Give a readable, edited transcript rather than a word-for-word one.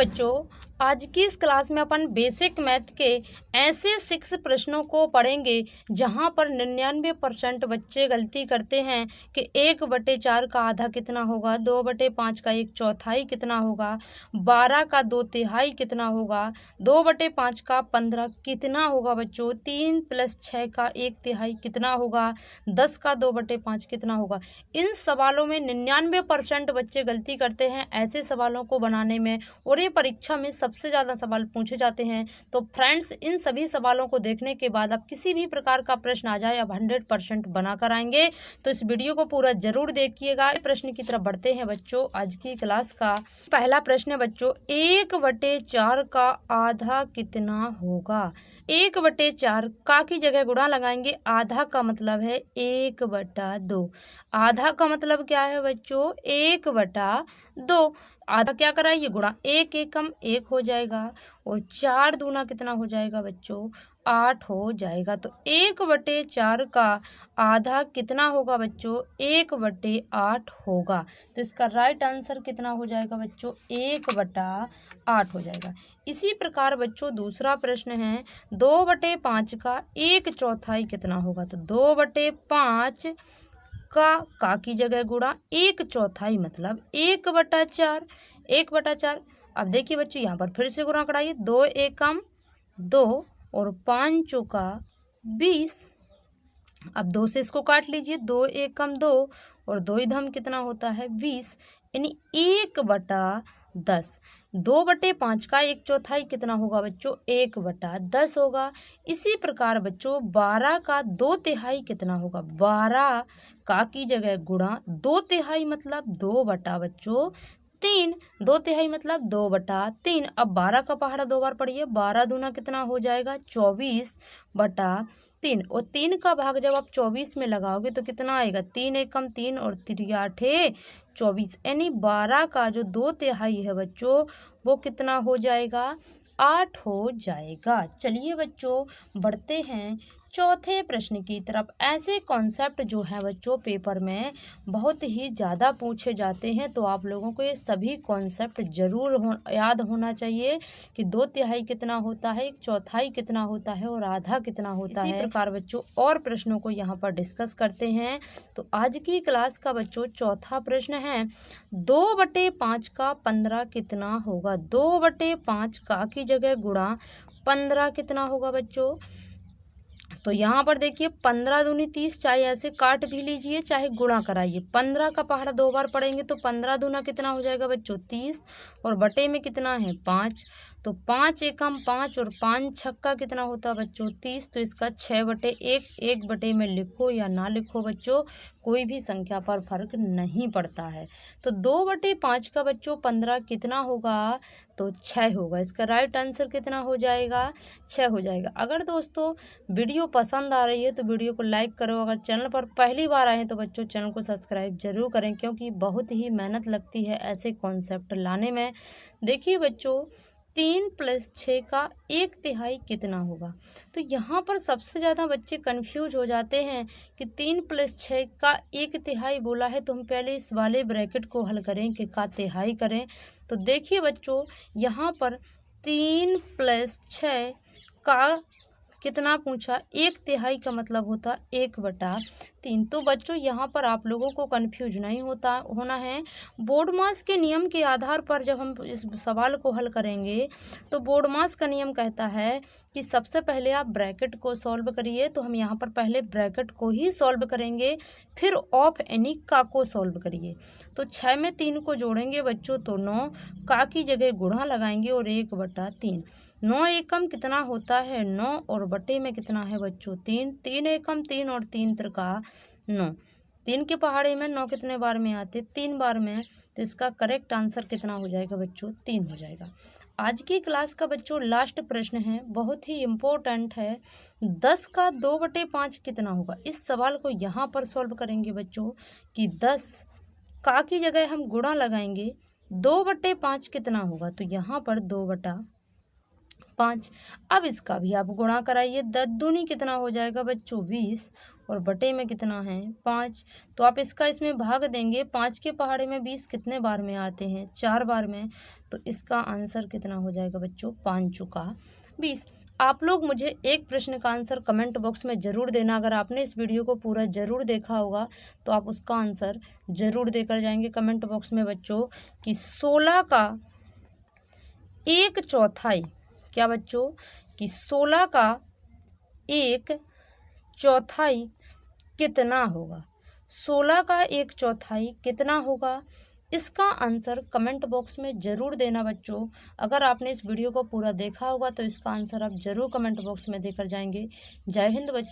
बच्चों, आज की इस क्लास में अपन बेसिक मैथ के ऐसे 6 प्रश्नों को पढ़ेंगे जहां पर 99% बच्चे गलती करते हैं कि 1/4 का आधा कितना होगा, 2/5 का 1/4 कितना होगा, 12 का 2/3 कितना होगा, 2/5 का 15 कितना होगा बच्चों, 3 + 6 का 1/3 कितना होगा, 10 का 2/5 कितना होगा। इन सवालों में 99% बच्चे गलती करते हैं ऐसे सवालों को बनाने में, और ये परीक्षा में सबसे ज़्यादा सवाल पूछे जाते हैं। तो फ्रेंड्स, इन सभी सवालों को देखने के बाद अब किसी भी प्रकार का प्रश्न आ जाए, अब 100% बना कर आएंगे। तो इस वीडियो को पूरा जरूर देखिएगा। प्रश्न की तरफ बढ़ते हैं बच्चों आज की क्लास का। पहला प्रश्न है बच्चों, 1/4 का आधा कितना होगा। 1/4 का की जगह गुणा लगाएंगे, आधा का मतलब है 1/2। आधा का मतलब क्या है बच्चों, 1/2। आधा क्या करा, ये गुणा 1 एकम 1 हो जाएगा, और 4 दूना कितना हो जाएगा बच्चों, 8 हो जाएगा। तो 1/4 का आधा कितना होगा बच्चों, 1/8 होगा। तो इसका राइट आंसर कितना हो जाएगा बच्चों, 1/8 हो जाएगा। इसी प्रकार बच्चों दूसरा प्रश्न है, 2/5 का 1/4 कितना होगा। तो 2/5 का की जगह गुणा 1/4 मतलब 1/4। 1/4। अब देखिए बच्चों यहाँ पर फिर से गुणा कराइए, 2 एकम 2 और 5 चौका 20। अब 2 से इसको काट लीजिए, 2 एकम 2 और 2 इधम कितना होता है 20, यानी 1/10। 2/5 का 1/4 कितना होगा बच्चों, 1/10 होगा। इसी प्रकार बच्चों 12 का 2/3 कितना होगा। 12 का की जगह गुणा 2/3 मतलब 2/3। 2/3 मतलब 2/3। अब 12 का पहाड़ा 2 बार पढ़िए, 12 दूना कितना हो जाएगा 24/3। और 3 का भाग जब आप 24 में लगाओगे तो कितना आएगा, 3 एकम 3 और 3 आठे 24, यानी 12 का जो 2/3 है बच्चों वो कितना हो जाएगा, 8 हो जाएगा। चलिए बच्चों बढ़ते हैं चौथे प्रश्न की तरफ। ऐसे कॉन्सेप्ट जो है बच्चों पेपर में बहुत ही ज़्यादा पूछे जाते हैं, तो आप लोगों को ये सभी कॉन्सेप्ट जरूर याद होना चाहिए कि 2/3 कितना होता है, 1/4 कितना होता है और आधा कितना होता है। इसी प्रकार बच्चों और प्रश्नों को यहाँ पर डिस्कस करते हैं। तो आज की क्लास का बच्चों चौथा प्रश्न है, 2/5 का 15 कितना होगा। 2/5 का की जगह गुणा 15 कितना होगा बच्चों। तो यहाँ पर देखिए 15 दूनी 30, चाहे ऐसे काट भी लीजिए चाहे गुणा कराइए। 15 का पहाड़ा 2 बार पढ़ेंगे तो 15 दूना कितना हो जाएगा बच्चों 30, और बटे में कितना है 5। तो 5 एकम 5 और 5 छक्का कितना होता है बच्चों 30। तो इसका 6/1, 1 बटे में लिखो या ना लिखो बच्चों, कोई भी संख्या पर फर्क नहीं पड़ता है। तो 2/5 का बच्चों 15 कितना होगा, तो 6 होगा। इसका राइट आंसर कितना हो जाएगा, 6 हो जाएगा। अगर दोस्तों वीडियो पसंद आ रही है तो वीडियो को लाइक करो। अगर चैनल पर पहली बार आए हैं तो बच्चों चैनल को सब्सक्राइब जरूर करें, क्योंकि बहुत ही मेहनत लगती है ऐसे कॉन्सेप्ट लाने में। देखिए बच्चों 3 + 6 का 1/3 कितना होगा। तो यहाँ पर सबसे ज़्यादा बच्चे कंफ्यूज हो जाते हैं कि 3 + 6 का 1/3 बोला है, तो हम पहले इस वाले ब्रैकेट को हल करें कि का तिहाई करें। तो देखिए बच्चों यहाँ पर 3 + 6 का कितना पूछा, 1/3 का मतलब होता 1/3। तो बच्चों यहाँ पर आप लोगों को कंफ्यूज नहीं होना है। बोर्डमास के नियम के आधार पर जब हम इस सवाल को हल करेंगे तो बोर्डमास का नियम कहता है कि सबसे पहले आप ब्रैकेट को सॉल्व करिए। तो हम यहाँ पर पहले ब्रैकेट को ही सॉल्व करेंगे, फिर ऑफ एनी का को सॉल्व करिए। तो 6 में 3 को जोड़ेंगे बच्चों तो 9, का की जगह गुणा लगाएंगे और 1/3। 9 एकम कितना होता है 9, और बटे में कितना है बच्चों 3। 3 एकम 3 और 3 त्रिका 9। 3 के पहाड़े में 9 कितने बार में आते, 3 बार में। तो इसका करेक्ट आंसर कितना हो जाएगा बच्चों, 3 हो जाएगा। आज की क्लास का बच्चों लास्ट प्रश्न है, बहुत ही इम्पोर्टेंट है। 10 का 2/5 कितना होगा। इस सवाल को यहाँ पर सॉल्व करेंगे बच्चों कि 10 का की जगह हम गुणा लगाएंगे, 2/5 कितना होगा। तो यहाँ पर 2/5 5। अब इसका भी आप गुणा कराइए, 10 दूनी कितना हो जाएगा बच्चों 20 और बटे में कितना है 5। तो आप इसका इसमें भाग देंगे, 5 के पहाड़े में 20 कितने बार में आते हैं 4 बार में, तो इसका आंसर कितना हो जाएगा बच्चों 5 चुका 20। आप लोग मुझे एक प्रश्न का आंसर कमेंट बॉक्स में ज़रूर देना। अगर आपने इस वीडियो को पूरा ज़रूर देखा होगा तो आप उसका आंसर ज़रूर देकर जाएंगे कमेंट बॉक्स में बच्चों कि 16 का 1/4, क्या बच्चों कि 16 का 1/4 कितना होगा। 16 का 1/4 कितना होगा, इसका आंसर कमेंट बॉक्स में ज़रूर देना बच्चों। अगर आपने इस वीडियो को पूरा देखा होगा तो इसका आंसर आप ज़रूर कमेंट बॉक्स में देकर जाएंगे। जय हिंद बच्चों।